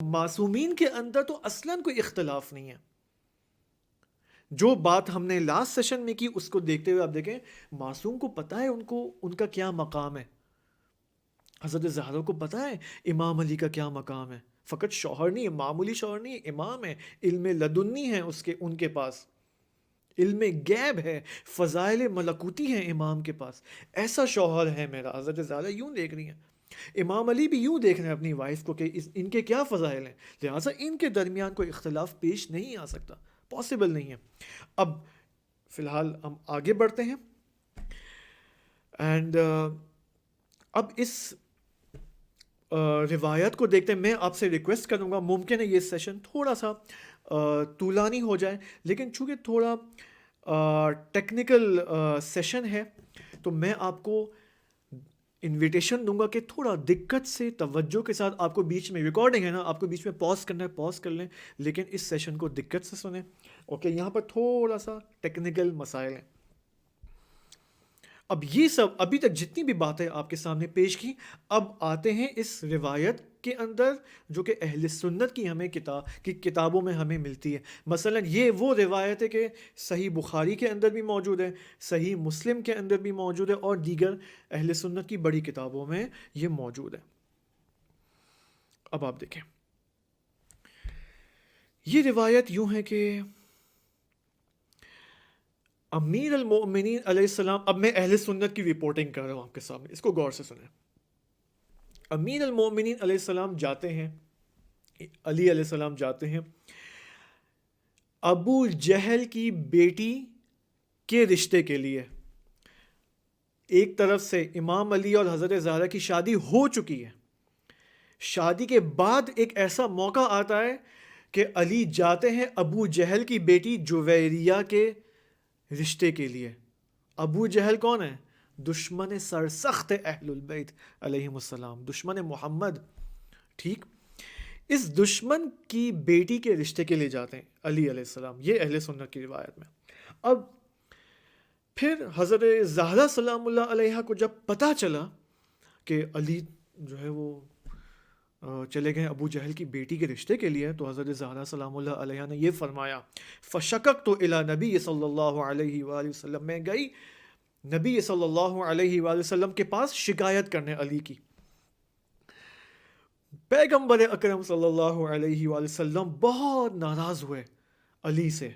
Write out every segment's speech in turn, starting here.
معصومین کے اندر تو اصلاً کوئی اختلاف نہیں ہے. جو بات ہم نے لاسٹ سیشن میں کی اس کو دیکھتے ہوئے آپ دیکھیں معصوم کو پتہ ہے ان کا کیا مقام ہے. حضرت زہرا کو پتہ ہے امام علی کا کیا مقام ہے. فقط شوہر نہیں ہے، معمولی شوہر نہیں ہے، امام ہے، علم لدنی ہے ان کے پاس، علم غیب ہے، فضائل ملکوتی ہیں امام کے پاس. ایسا شوہر ہے میرا. حضرت زہرا یوں دیکھ رہی ہیں، امام علی بھی یوں دیکھ رہے ہیں اپنی وائف کو کہ ان کے کیا فضائل ہیں، لہٰذا ان کے درمیان کوئی اختلاف پیش نہیں آ سکتا، پاسبل نہیں ہے. اب فی الحال ہم آگے بڑھتے ہیں اینڈ اب اس روایت کو دیکھتے ہیں. میں آپ سے ریکویسٹ کروں گا، ممکن ہے یہ سیشن تھوڑا سا طولانی ہو جائے، لیکن چونکہ تھوڑا ٹیکنیکل سیشن ہے تو میں آپ کو انویٹیشن دوں گا کہ تھوڑا دقت سے توجہ کے ساتھ، آپ کو بیچ میں ریکارڈنگ ہے نا، آپ کو بیچ میں پاز کرنا ہے پاز کر لیں، لیکن اس سیشن کو دقت سے سنیں. اوکے، یہاں پر تھوڑا سا ٹیکنیکل مسائل ہیں. اب یہ سب ابھی تک جتنی بھی باتیں آپ کے سامنے پیش کی، اب آتے ہیں اس روایت کے اندر جو کہ اہل سنت کی ہمیں کتابوں میں ہمیں ملتی ہے. مثلا یہ وہ روایت ہے کہ صحیح بخاری کے اندر بھی موجود ہے، صحیح مسلم کے اندر بھی موجود ہے، اور دیگر اہل سنت کی بڑی کتابوں میں یہ موجود ہے. اب آپ دیکھیں یہ روایت یوں ہے کہ امیر المؤمنین علیہ السلام، اب میں اہل سنت کی رپورٹنگ کر رہا ہوں آپ کے سامنے، اس کو غور سے سنیں. امیر المؤمنین علیہ السلام جاتے ہیں، علی علیہ السلام جاتے ہیں ابو جہل کی بیٹی کے رشتے کے لیے. ایک طرف سے امام علی اور حضرت زہرا کی شادی ہو چکی ہے، شادی کے بعد ایک ایسا موقع آتا ہے کہ علی جاتے ہیں ابو جہل کی بیٹی جویریہ کے رشتے کے لیے. ابو جہل کون ہے؟ دشمن سرسخت اہل البیت علیہم السلام، دشمن محمد. ٹھیک، اس دشمن کی بیٹی کے رشتے کے لیے جاتے ہیں علی علیہ السلام، یہ اہل سنت کی روایت میں. اب پھر حضرت زہرا سلام اللہ علیہ کو جب پتہ چلا کہ علی جو ہے وہ چلے گئے ابو جہل کی بیٹی کے رشتے کے لیے، تو حضرت زہرا سلام اللہ علیہ نے یہ فرمایا، فشککت الی نبی صلی اللہ علیہ وآلہ وسلم، میں گئی نبی صلی اللہ علیہ وآلہ وسلم کے پاس شکایت کرنے علی کی. پیغمبر اکرم صلی اللہ علیہ وآلہ وسلم بہت ناراض ہوئے علی سے،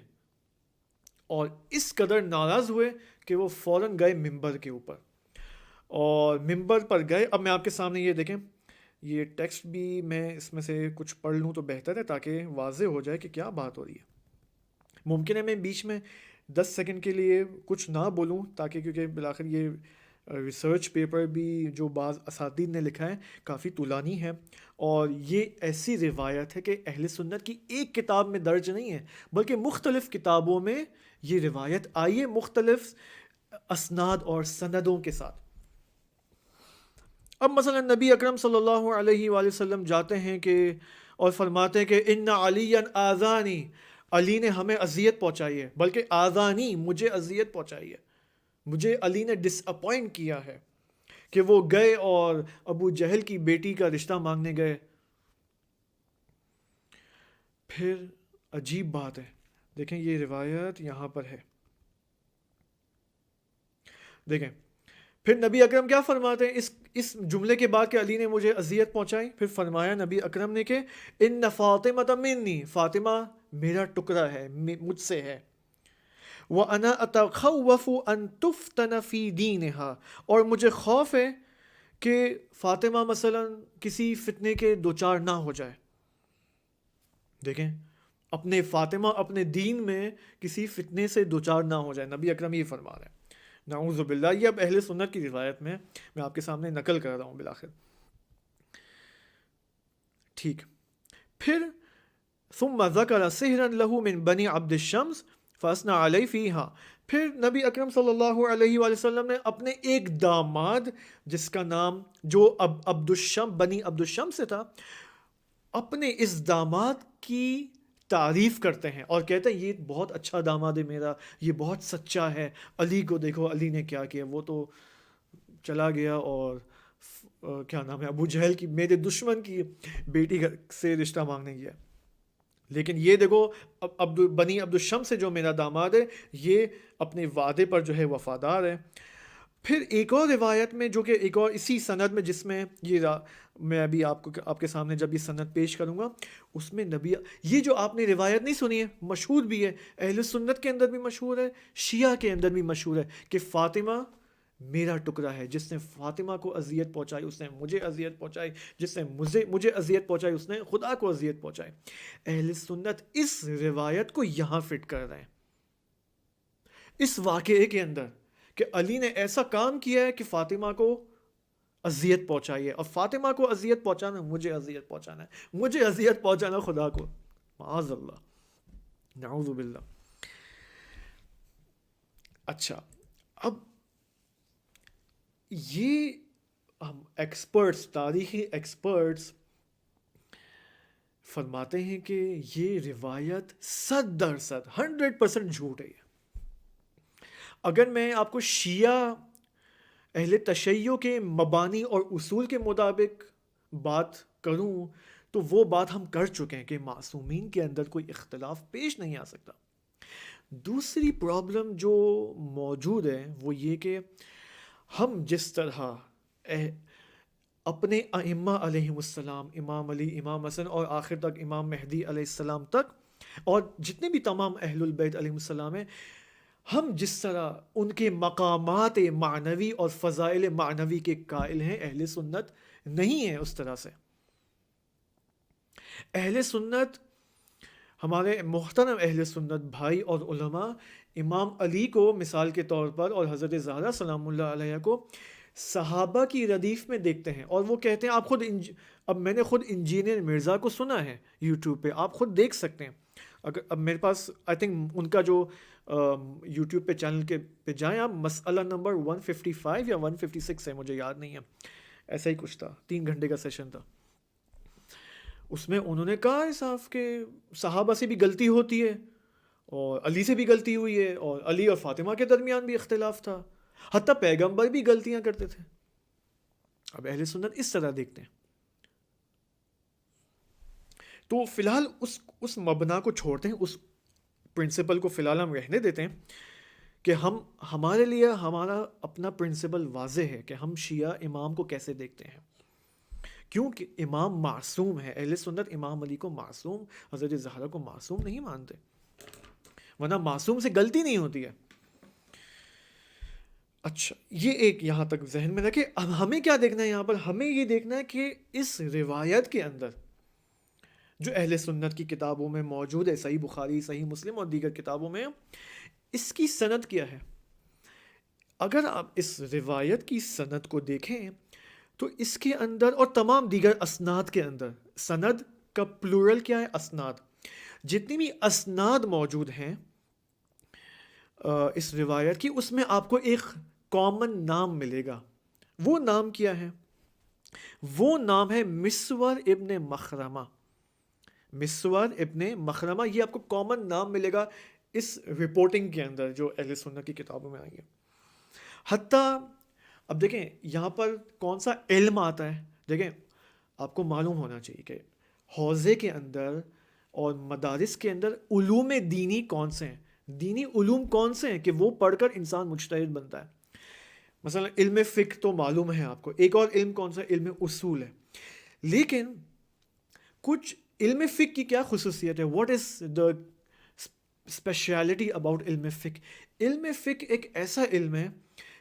اور اس قدر ناراض ہوئے کہ وہ فوراً گئے ممبر کے اوپر، اور ممبر پر گئے. اب میں آپ کے سامنے یہ دیکھیں، یہ ٹیکسٹ بھی میں اس میں سے کچھ پڑھ لوں تو بہتر ہے تاکہ واضح ہو جائے کہ کیا بات ہو رہی ہے. ممکن ہے میں بیچ میں 10 سیکنڈ کے لیے کچھ نہ بولوں، تاکہ کیونکہ بالآخر یہ ریسرچ پیپر بھی جو بعض اساتذہ نے لکھا ہے کافی طولانی ہے، اور یہ ایسی روایت ہے کہ اہل سنت کی ایک کتاب میں درج نہیں ہے، بلکہ مختلف کتابوں میں یہ روایت آئی ہے، مختلف اسناد اور سندوں کے ساتھ. اب مثلا نبی اکرم صلی اللہ علیہ وآلہ وسلم جاتے ہیں کہ اور فرماتے ہیں کہ ان علی آذانی، علی نے ہمیں اذیت پہنچائی ہے، بلکہ آذانی، مجھے اذیت پہنچائی ہے، مجھے علی نے ڈس اپوائنٹ کیا ہے کہ وہ گئے اور ابو جہل کی بیٹی کا رشتہ مانگنے گئے. پھر عجیب بات ہے، دیکھیں یہ روایت یہاں پر ہے، دیکھیں پھر نبی اکرم کیا فرماتے ہیں اس جملے کے بعد کہ علی نے مجھے اذیت پہنچائی. پھر فرمایا نبی اکرم نے کہ ان فاطمہ منی، فاطمہ میرا ٹکڑا ہے، مجھ سے ہے. وَأَنَا أَتَخَوَّفُ أَن تُفْتَنَ فِي دِينِهَا، اور مجھے خوف ہے کہ فاطمہ مثلا کسی فتنے کے دوچار نہ ہو جائے. دیکھیں اپنے فاطمہ اپنے دین میں کسی فتنے سے دوچار نہ ہو جائے، نبی اکرم یہ فرما رہے ہیں. نعوذ باللہ، یہ اب اہل سنت کی روایت میں آپ کے سامنے نقل کر رہا ہوں بالآخر. ٹھیک، پھر ثم ذکر سحرا له من بنی عبد الشمس فاثنى علیہ فیہا، پھر نبی اکرم صلی اللہ علیہ وآلہ وسلم نے اپنے ایک داماد جس کا نام جو بنی عبد الشمس سے تھا، اپنے اس داماد کی تعریف کرتے ہیں اور کہتے ہیں یہ بہت اچھا داماد ہے میرا، یہ بہت سچا ہے. علی کو دیکھو علی نے کیا کیا، وہ تو چلا گیا اور کیا نام ہے ابو جہل کی، میرے دشمن کی بیٹی سے رشتہ مانگنے گیا. لیکن یہ دیکھو اب بنی عبد الشمس سے جو میرا داماد ہے یہ اپنے وعدے پر جو ہے وفادار ہے. پھر ایک اور روایت میں جو کہ ایک اور اسی سند میں جس میں میں ابھی آپ کے سامنے جب یہ سند پیش کروں گا اس میں نبی، یہ جو آپ نے روایت نہیں سنی ہے مشہور بھی ہے، اہل سنت کے اندر بھی مشہور ہے، شیعہ کے اندر بھی مشہور ہے کہ فاطمہ میرا ٹکڑا ہے، جس نے فاطمہ کو اذیت پہنچائی اس نے مجھے اذیت پہنچائی، جس نے مجھے اذیت پہنچائی اس نے خدا کو اذیت پہنچائی. اہل سنت اس روایت کو یہاں فٹ کر رہے ہیں اس واقعے کے اندر کہ علی نے ایسا کام کیا ہے کہ فاطمہ کو اذیت پہنچائی ہے، اور فاطمہ کو اذیت پہنچانا مجھے اذیت پہنچانا ہے، مجھے اذیت پہنچانا خدا کو، معاذ اللہ، نعوذ باللہ. اچھا اب یہ ہم ایکسپرٹس، تاریخی ایکسپرٹس فرماتے ہیں کہ یہ روایت 100% 100% جھوٹ ہے. اگر میں آپ کو شیعہ اہل تشیع کے مبانی اور اصول کے مطابق بات کروں تو وہ بات ہم کر چکے ہیں کہ معصومین کے اندر کوئی اختلاف پیش نہیں آ سکتا. دوسری پرابلم جو موجود ہے وہ یہ کہ ہم جس طرح اپنے ائمہ علیہم السلام، امام علی، امام حسن اور آخر تک امام مہدی علیہ السلام تک اور جتنے بھی تمام اہل البیت علیہم السلام ہیں، ہم جس طرح ان کے مقامات معنوی اور فضائل معنوی کے قائل ہیں، اہل سنت نہیں ہیں اس طرح سے. اہل سنت، ہمارے محترم اہل سنت بھائی اور علماء امام علی کو مثال کے طور پر اور حضرت زہرا سلام اللہ علیہ کو صحابہ کی ردیف میں دیکھتے ہیں، اور وہ کہتے ہیں، آپ خود اب میں نے خود انجینئر مرزا کو سنا ہے یوٹیوب پہ، آپ خود دیکھ سکتے ہیں. اگر اب میرے پاس آئی تھنک ان کا جو یوٹیوب پہ چینل کے پہ جائیں آپ، مسئلہ نمبر 155 یا 156 ہے، مجھے یاد نہیں ہے، ایسا ہی کچھ تھا، 3 گھنٹے کا سیشن تھا. اس میں انہوں نے کہا ہے صاف کہ صحابہ سے بھی غلطی ہوتی ہے اور علی سے بھی غلطی ہوئی ہے، اور علی اور فاطمہ کے درمیان بھی اختلاف تھا، حتیٰ پیغمبر بھی غلطیاں کرتے تھے. اب اہل سنت اس طرح دیکھتے ہیں. تو فی الحال اس مبنا کو چھوڑتے ہیں، اس پرنسپل کو فی الحال ہم رہنے دیتے ہیں کہ ہمارے لیے ہمارا اپنا پرنسپل واضح ہے کہ ہم شیعہ امام کو کیسے دیکھتے ہیں، کیونکہ امام معصوم ہے. اہل سنت امام علی کو معصوم، حضرت زہرا کو معصوم نہیں مانتے، ورنہ معصوم سے غلطی نہیں ہوتی ہے. اچھا یہ ایک یہاں تک ذہن میں رکھے. اب ہمیں کیا دیکھنا ہے یہاں پر؟ ہمیں یہ دیکھنا ہے کہ اس روایت کے اندر جو اہل سنت کی کتابوں میں موجود ہے، صحیح بخاری، صحیح مسلم اور دیگر کتابوں میں، اس کی سند کیا ہے. اگر آپ اس روایت کی سند کو دیکھیں تو اس کے اندر اور تمام دیگر اسناد کے اندر، سند کا پلورل کیا ہے؟ اسناد. جتنی بھی اسناد موجود ہیں اس روایت کی، اس میں آپ کو ایک کامن نام ملے گا. وہ نام کیا ہے؟ وہ نام ہے مسور ابن مخرمہ. مسور ابن مخرمہ، یہ آپ کو کامن نام ملے گا اس رپورٹنگ کے اندر جو اہل سنت کی کتابوں میں آئی ہے. حتیٰ اب دیکھیں یہاں پر کون سا علم آتا ہے. دیکھیں آپ کو معلوم ہونا چاہیے کہ حوزے کے اندر اور مدارس کے اندر علوم دینی کون سے ہیں، دینی علوم کون سے ہیں کہ وہ پڑھ کر انسان مجتہد بنتا ہے. مثلا علم فقہ تو معلوم ہے آپ کو، ایک اور علم کون سا؟ علم اصول ہے. لیکن کچھ علم فقہ کی کیا خصوصیت ہے؟ What is the speciality about علم فقہ؟ علم فقہ ایک ایسا علم ہے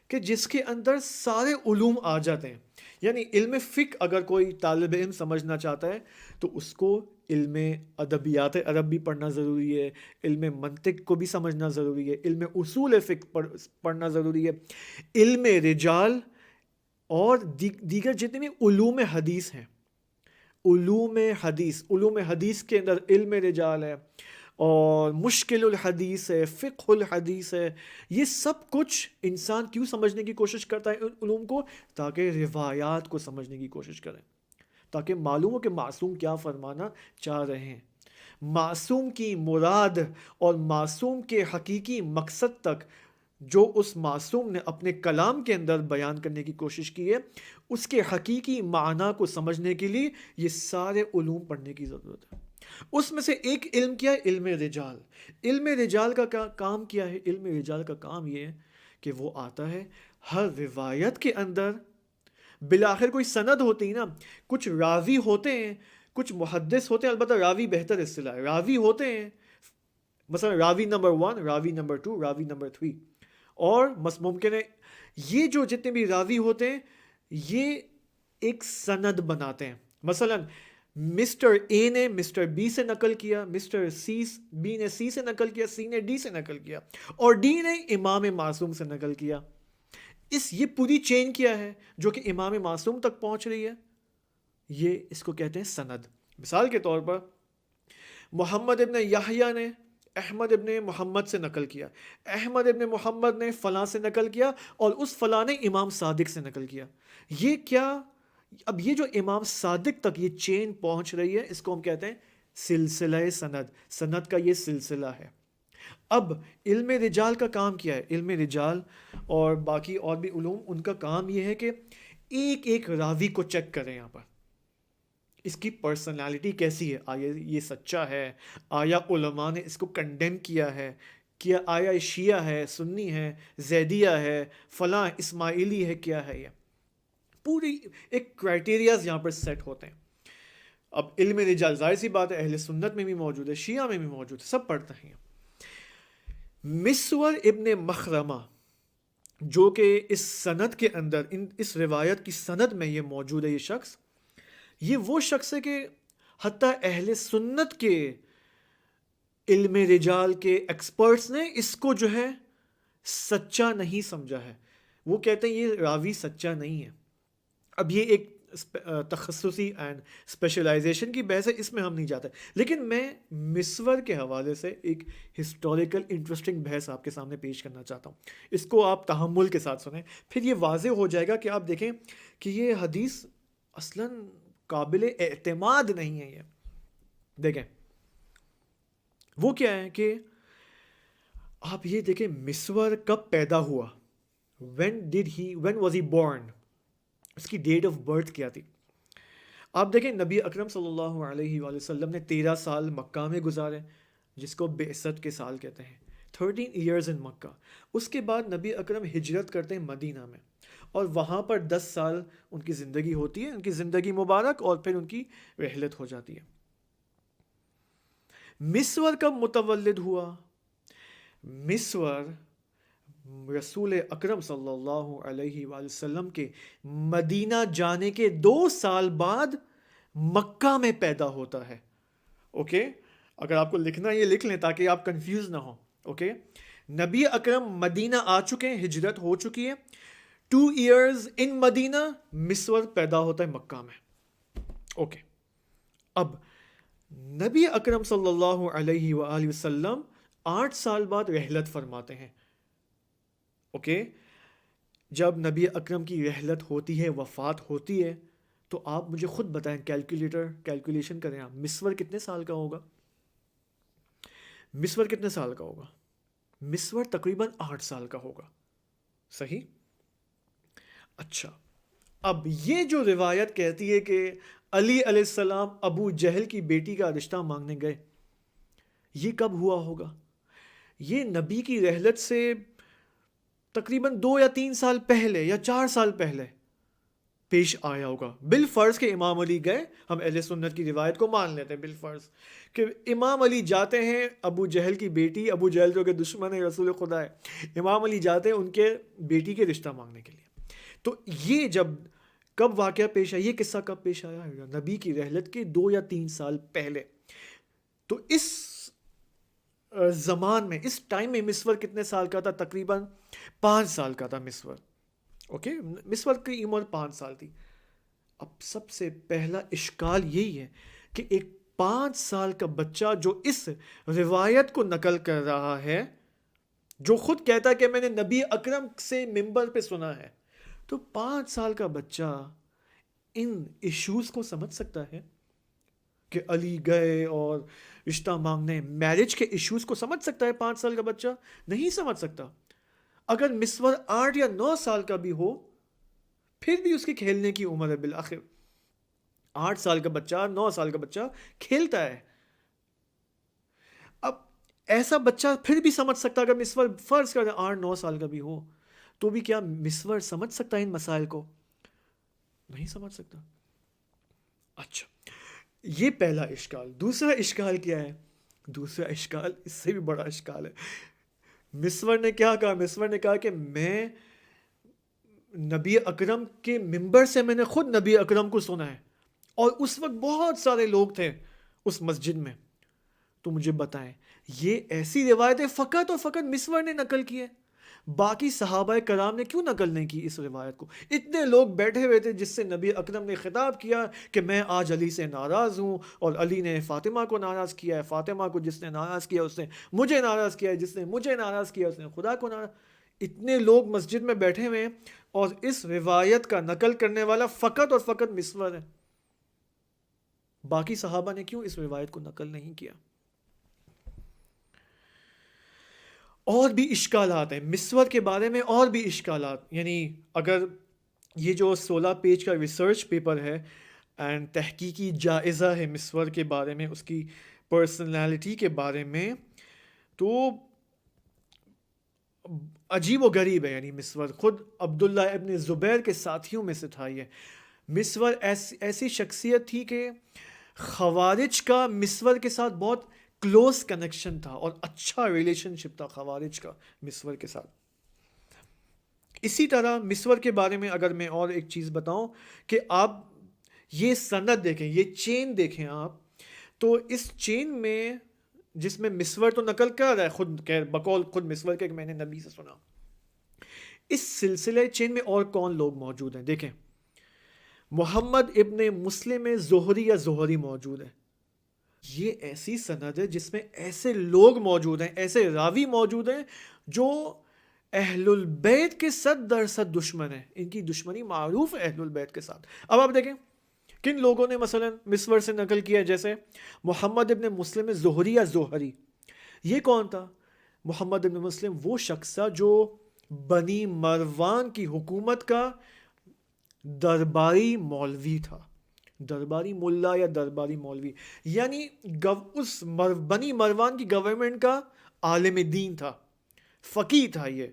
کہ جس کے اندر سارے علوم آ جاتے ہیں. یعنی علم فقہ اگر کوئی طالب علم سمجھنا چاہتا ہے تو اس کو علم ادبیات عرب بھی پڑھنا ضروری ہے، علم منطق کو بھی سمجھنا ضروری ہے، علم اصول فقہ پڑھنا ضروری ہے، علم رجال اور دیگر جتنے بھی علوم حدیث ہیں. علوم حدیث کے اندر علم رجال ہے اور مشکل الحدیث ہے، فقہ الحدیث ہے. یہ سب کچھ انسان کیوں سمجھنے کی کوشش کرتا ہے ان علوم کو؟ تاکہ روایات کو سمجھنے کی کوشش کریں، تاکہ معلوم ہو کہ معصوم کیا فرمانا چاہ رہے ہیں، معصوم کی مراد اور معصوم کے حقیقی مقصد تک جو اس معصوم نے اپنے کلام کے اندر بیان کرنے کی کوشش کی ہے، اس کے حقیقی معنی کو سمجھنے کے لیے یہ سارے علوم پڑھنے کی ضرورت ہے۔ اس میں سے ایک علم کیا ہے؟ علم رجال۔ علم رجال کا کام کیا ہے؟ علم رجال کا کام یہ ہے کہ وہ آتا ہے ہر روایت کے اندر، بالآخر کوئی سند ہوتی ہے نا، کچھ راوی ہوتے ہیں، کچھ محدث ہوتے ہیں، البتہ راوی بہتر اصطلاح ہے، راوی ہوتے ہیں، مثلا راوی نمبر 1، راوی نمبر 2، راوی نمبر 3، اور ممکن ہے یہ جو جتنے بھی راوی ہوتے ہیں یہ ایک سند بناتے ہیں۔ مثلا مسٹر اے نے مسٹر بی سے نقل کیا، مسٹر بی نے سی سے نقل کیا، سی نے ڈی سے نقل کیا، اور ڈی نے امام معصوم سے نقل کیا۔ یہ پوری چین کیا ہے جو کہ امام معصوم تک پہنچ رہی ہے، یہ اس کو کہتے ہیں سند۔ مثال کے طور پر محمد ابن یحییٰ نے احمد ابن محمد سے نقل کیا، احمد ابن محمد نے فلاں سے نقل کیا، اور اس فلاں نے امام صادق سے نقل کیا۔ یہ کیا؟ اب یہ جو امام صادق تک یہ چین پہنچ رہی ہے، اس کو ہم کہتے ہیں سلسلہ سند۔ سند کا یہ سلسلہ ہے۔ اب علم رجال کا کام کیا ہے؟ علم رجال اور باقی اور بھی علوم، ان کا کام یہ ہے کہ ایک ایک راوی کو چیک کریں، یہاں پر اس کی پرسنالٹی کیسی ہے، آیا یہ سچا ہے، آیا علماء نے اس کو کنڈیم کیا ہے، کیا آیا شیعہ ہے، سنی ہے، زیدیہ ہے، فلاں اسماعیلی ہے، کیا ہے؟ یہ پوری ایک کرائٹیریاز یہاں پر سیٹ ہوتے ہیں۔ اب علم رجال ظاہر سی بات ہے اہل سنت میں بھی موجود ہے، شیعہ میں بھی موجود ہے، سب پڑھتے ہیں۔ مسور ابن مخرمہ جو کہ اس سند کے اندر، اس روایت کی سند میں یہ موجود ہے، یہ شخص، یہ وہ شخص ہے کہ حتیٰ اہل سنت کے علم رجال کے ایکسپرٹس نے اس کو جو ہے سچا نہیں سمجھا ہے، وہ کہتے ہیں یہ راوی سچا نہیں ہے۔ اب یہ ایک تخصصی اینڈ اسپیشلائزیشن کی بحث ہے، اس میں ہم نہیں جاتے، لیکن میں مسور کے حوالے سے ایک ہسٹوریکل انٹرسٹنگ بحث آپ کے سامنے پیش کرنا چاہتا ہوں۔ اس کو آپ تحمل کے ساتھ سنیں، پھر یہ واضح ہو جائے گا کہ آپ دیکھیں کہ یہ حدیث اصلاً قابل اعتماد نہیں ہے۔ یہ دیکھیں وہ کیا ہے کہ آپ یہ دیکھیں مسور کب پیدا ہوا، when was he born، اس کی ڈیٹ آف برتھ کیا تھی۔ آپ دیکھیں نبی اکرم صلی اللہ علیہ وآلہ وسلم نے 13 سال مکہ میں گزارے، جس کو بعثت کے سال کہتے ہیں، 13 years in مکہ۔ اس کے بعد نبی اکرم ہجرت کرتے ہیں مدینہ میں، اور وہاں پر 10 سال ان کی زندگی ہوتی ہے، ان کی زندگی مبارک، اور پھر ان کی رحلت ہو جاتی ہے۔ مسور کب متولد ہوا؟ مسور رسول اکرم صلی اللہ علیہ وآلہ وسلم کے مدینہ جانے کے 2 سال بعد مکہ میں پیدا ہوتا ہے۔ اوکے، اگر آپ کو لکھنا یہ لکھ لیں تاکہ آپ کنفیوز نہ ہوں۔ اوکے، نبی اکرم مدینہ آ چکے ہیں، ہجرت ہو چکی ہے، 2 years ان مدینہ، مسور پیدا ہوتا ہے مکہ میں۔ اوکے، اب نبی اکرم صلی اللہ علیہ وآلہ وسلم 8 سال بعد رحلت فرماتے ہیں۔ اوکے، جب نبی اکرم کی رحلت ہوتی ہے، وفات ہوتی ہے، تو آپ مجھے خود بتائیں، کیلکولیشن کریں آپ، مسور کتنے سال کا ہوگا؟ مسور کتنے سال کا ہوگا؟ مسور تقریباً 8 سال کا ہوگا، صحیح؟ اچھا، اب یہ جو روایت کہتی ہے کہ علی علیہ السلام ابو جہل کی بیٹی کا رشتہ مانگنے گئے، یہ کب ہوا ہوگا؟ یہ نبی کی رحلت سے تقریباً 2 یا 3 سال پہلے یا 4 سال پہلے پیش آیا ہوگا۔ بالفرض کہ امام علی گئے، ہم اہل سنت کی روایت کو مان لیتے ہیں بالفرض کہ امام علی جاتے ہیں ابو جہل کی بیٹی، ابو جہل جو کہ دشمن ہے رسول خدا ہے، امام علی جاتے ہیں ان کے بیٹی کے رشتہ مانگنے کے لیے۔ تو یہ جب کب واقعہ پیش آیا، یہ قصہ کب پیش آیا؟ نبی کی رحلت کے 2 یا 3 سال پہلے۔ تو اس زمان میں، اس ٹائم میں مسور کتنے سال کا تھا؟ تقریباً 5 سال کا تھا مسور۔ اوکے، مسور کی عمر 5 سال تھی۔ اب سب سے پہلا اشکال یہی ہے کہ ایک 5 سال کا بچہ جو اس روایت کو نقل کر رہا ہے، جو خود کہتا ہے کہ میں نے نبی اکرم سے منبر پہ سنا ہے، تو 5 سال کا بچہ ان ایشوز کو سمجھ سکتا ہے کہ علی گئے اور رشتہ مانگنے، میرج کے ایشوز کو سمجھ سکتا ہے 5 سال کا بچہ؟ نہیں سمجھ سکتا۔ اگر مسور 8 یا 9 سال کا بھی ہو پھر بھی اس کی کھیلنے کی عمر ہے. بالآخر 8 سال کا بچہ 9 سال کا بچہ کھیلتا ہے. اب ایسا بچہ پھر بھی سمجھ سکتا اگر مسور فرض کر 8-9 سال کا بھی ہو تو بھی کیا مسور سمجھ سکتا ہے ان مسائل کو؟ نہیں سمجھ سکتا. اچھا یہ پہلا اشکال. دوسرا اشکال کیا ہے؟ دوسرا اشکال اس سے بھی بڑا اشکال ہے. مسور نے کیا کہا؟ مسور نے کہا کہ میں نبی اکرم کے ممبر سے میں نے خود نبی اکرم کو سنا ہے اور اس وقت بہت سارے لوگ تھے اس مسجد میں. تو مجھے بتائیں یہ ایسی روایتیں فقط اور فقط مسور نے نقل کی ہے، باقی صحابہ کرام نے کیوں نقل نہیں کی اس روایت کو؟ اتنے لوگ بیٹھے ہوئے تھے جس سے نبی اکرم نے خطاب کیا کہ میں آج علی سے ناراض ہوں، اور علی نے فاطمہ کو ناراض کیا ہے، فاطمہ کو جس نے ناراض کیا اس نے مجھے ناراض کیا ہے، جس نے مجھے ناراض کیا اس نے خدا کو ناراض. اتنے لوگ مسجد میں بیٹھے ہوئے ہیں اور اس روایت کا نقل کرنے والا فقط اور فقط مسور ہے. باقی صحابہ نے کیوں اس روایت کو نقل نہیں کیا؟ اور بھی اشکالات ہیں مسور کے بارے میں، اور بھی اشکالات. یعنی اگر یہ جو 16 پیج کا ریسرچ پیپر ہے اینڈ تحقیقی جائزہ ہے مسور کے بارے میں، اس کی پرسنالٹی کے بارے میں، تو عجیب و غریب ہے. یعنی مسور خود عبداللہ ابن زبیر کے ساتھیوں میں سے تھا. یہ مسور ایسی شخصیت تھی کہ خوارج کا مسور کے ساتھ بہت کلوز کنیکشن تھا اور اچھا ریلیشن شپ تھا خوارج کا مسور کے ساتھ. اسی طرح مسور کے بارے میں اگر میں اور ایک چیز بتاؤں کہ آپ یہ سند دیکھیں، یہ چین دیکھیں آپ، تو اس چین میں جس میں مسور تو نقل کر رہا ہے خود بقول خود مسور کے کہ میں نے نبی سے سنا، اس سلسلے چین میں اور کون لوگ موجود ہیں؟ دیکھیں محمد ابن مسلم زہری یا زہری موجود ہے. یہ ایسی سند ہے جس میں ایسے لوگ موجود ہیں، ایسے راوی موجود ہیں جو اہل البیت کے 100% دشمن ہیں. ان کی دشمنی معروف ہے اہل البیت کے ساتھ. اب آپ دیکھیں کن لوگوں نے مثلا مسور سے نقل کیا، جیسے محمد ابن مسلم زہری یا زہری. یہ کون تھا؟ محمد ابن مسلم وہ شخص تھا جو بنی مروان کی حکومت کا درباری مولوی تھا. درباری ملا یا درباری مولوی، یعنی اس بنی مروان کی گورنمنٹ کا عالم دین تھا، فقیہ تھا یہ،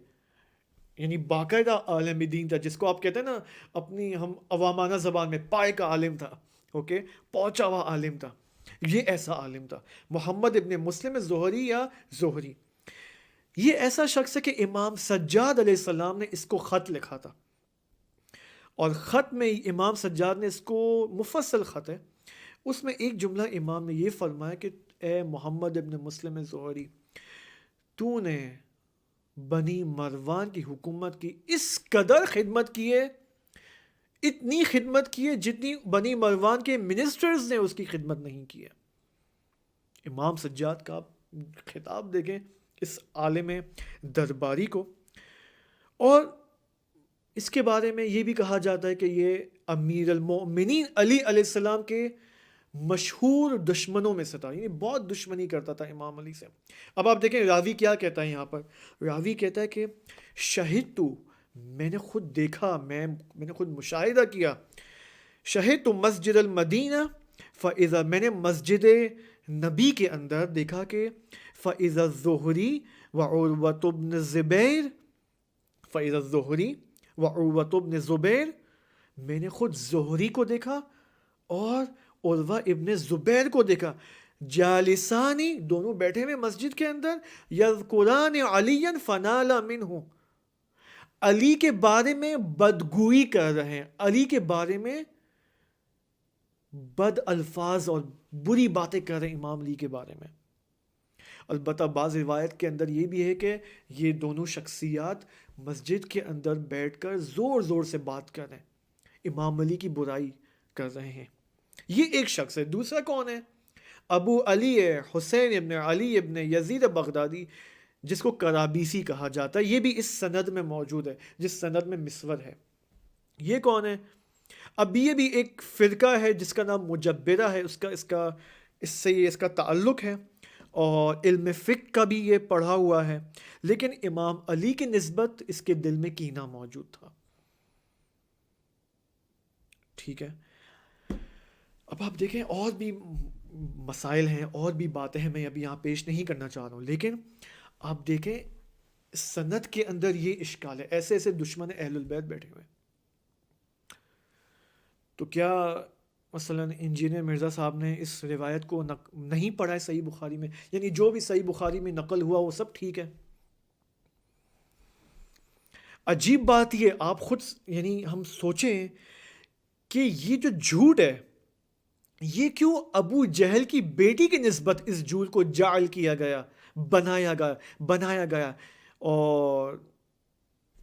یعنی باقاعدہ عالم دین تھا، جس کو آپ کہتے ہیں نا اپنی ہم عوامانہ زبان میں پائے کا عالم تھا. اوکے، پہنچا ہوا عالم تھا. یہ ایسا عالم تھا محمد ابن مسلم زہری یا زہری. یہ ایسا شخص ہے کہ امام سجاد علیہ السلام نے اس کو خط لکھا تھا، اور خط میں امام سجاد نے اس کو مفصل خط ہے، اس میں ایک جملہ امام نے یہ فرمایا کہ اے محمد ابن مسلم زہری، تو نے بنی مروان کی حکومت کی اس قدر خدمت کی ہے، اتنی خدمت کی ہے جتنی بنی مروان کے منسٹرز نے اس کی خدمت نہیں کی ہے. امام سجاد کا خطاب دیکھیں اس عالم درباری کو. اور اس کے بارے میں یہ بھی کہا جاتا ہے کہ یہ امیر المؤمنین علی علیہ السلام کے مشہور دشمنوں میں سے تھا، یعنی بہت دشمنی کرتا تھا امام علی سے. اب آپ دیکھیں راوی کیا کہتا ہے یہاں پر. راوی کہتا ہے کہ شہید تو میں نے خود دیکھا، میں نے خود مشاہدہ کیا، شہید تو مسجد المدینہ فاذا، میں نے مسجد نبی کے اندر دیکھا کہ فاذا الزہری وعروۃ بن زبیر، فاذا الزہری وعروۃ بن زبیر، میں نے خود زہری کو دیکھا اور عروہ ابن زبیر کو دیکھا، جالسانی، دونوں بیٹھے ہوئے مسجد کے اندر، یذکران علی فنال منہ، علی کے بارے میں بدگوئی کر رہے ہیں، علی کے بارے میں بد الفاظ اور بری باتیں کر رہے ہیں امام علی کے بارے میں. البتہ بعض روایت کے اندر یہ بھی ہے کہ یہ دونوں شخصیات مسجد کے اندر بیٹھ کر زور زور سے بات کر رہے ہیں، امام علی کی برائی کر رہے ہیں. یہ ایک شخص ہے. دوسرا کون ہے؟ ابو علی حسین ابن علی ابن یزید بغدادی، جس کو کرابیسی کہا جاتا ہے. یہ بھی اس سند میں موجود ہے جس سند میں مسور ہے. یہ کون ہے؟ اب یہ بھی ایک فرقہ ہے جس کا نام مجبرہ ہے، اس سے اس کا تعلق ہے، اور علم فقہ کا بھی یہ پڑھا ہوا ہے، لیکن امام علی کی نسبت اس کے دل میں کینہ موجود تھا. ٹھیک ہے. اب آپ دیکھیں اور بھی مسائل ہیں، اور بھی باتیں ہیں، میں ابھی یہاں پیش نہیں کرنا چاہ رہا ہوں، لیکن آپ دیکھیں سند کے اندر یہ اشکال ہے، ایسے ایسے دشمن اہل البیت بیٹھے ہوئے. تو کیا مثلا انجینئر مرزا صاحب نے اس روایت کو نہیں پڑھا ہے صحیح بخاری میں؟ یعنی جو بھی صحیح بخاری میں نقل ہوا وہ سب ٹھیک ہے؟ عجیب بات یہ، آپ خود یعنی ہم سوچیں کہ یہ جو جھوٹ ہے یہ کیوں ابو جہل کی بیٹی کی نسبت اس جھوٹ کو جعل کیا گیا، بنایا گیا، اور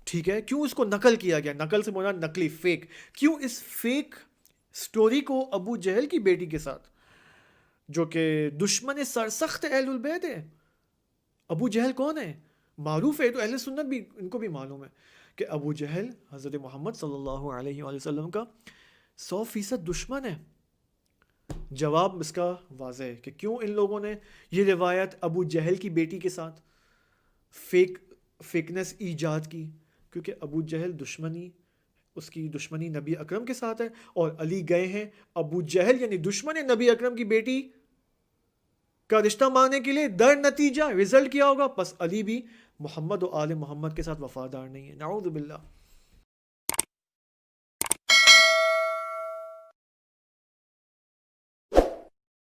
ٹھیک ہے کیوں اس کو نقل کیا گیا؟ نقل سے مراد نقلی، فیک. کیوں اس فیک سٹوری کو ابو جہل کی بیٹی کے ساتھ، جو کہ دشمن سرسخت اہل البیت ہے؟ ابو جہل کون ہے؟ معروف ہے، تو اہل سنت بھی ان کو بھی معلوم ہے کہ ابو جہل حضرت محمد صلی اللہ علیہ وآلہ وسلم کا 100% دشمن ہے. جواب اس کا واضح ہے کہ کیوں ان لوگوں نے یہ روایت ابو جہل کی بیٹی کے ساتھ فیکنس ایجاد کی. کیونکہ ابو جہل اس کی دشمنی نبی اکرم کے ساتھ ہے، اور علی گئے ہیں ابو جہل یعنی دشمن نبی اکرم کی بیٹی کا رشتہ ماننے کے لیے. در نتیجہ رزلٹ کیا ہوگا، بس علی بھی محمد و آل محمد کے ساتھ وفادار نہیں ہے. نعوذ باللہ.